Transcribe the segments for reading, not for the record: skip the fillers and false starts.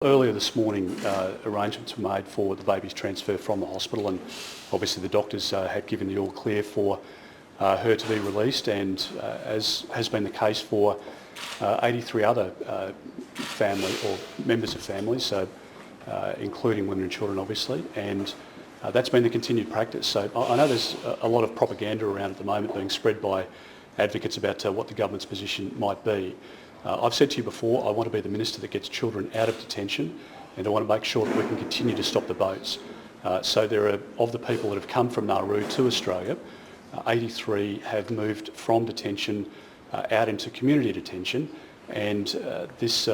Earlier this morning, arrangements were made for the baby's transfer from the hospital, and obviously the doctors had given the all clear for her to be released, and as has been the case for 83 other family or members of families, so including women and children obviously, and that's been the continued practice. So I know there's a lot of propaganda around at the moment being spread by advocates about what the government's position might be. I've said to you before, I want to be the minister that gets children out of detention, and I want to make sure that we can continue to stop the boats. So there are, of the people that have come from Nauru to Australia, 83 have moved from detention out into community detention, and this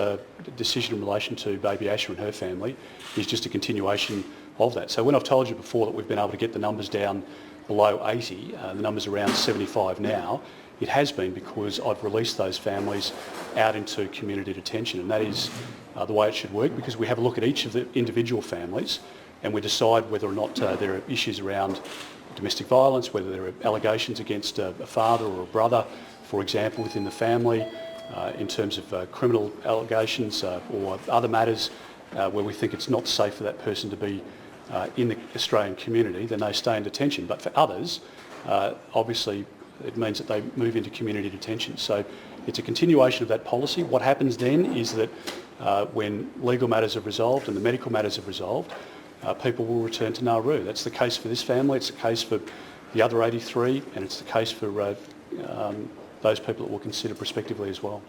decision in relation to Baby Asha and her family is just a continuation of that. So when I've told you before that we've been able to get the numbers down below 80, the number's around 75 now, it has been because I've released those families out into community detention, and that is the way it should work, because we have a look at each of the individual families and we decide whether or not there are issues around domestic violence, whether there are allegations against a father or a brother, for example, within the family, in terms of criminal allegations or other matters where we think it's not safe for that person to be in the Australian community, then they stay in detention. But for others, obviously it means that they move into community detention. So it's a continuation of that policy. What happens then is that when legal matters are resolved and the medical matters are resolved, people will return to Nauru. That's the case for this family, it's the case for the other 83, and it's the case for those people that we'll consider prospectively as well.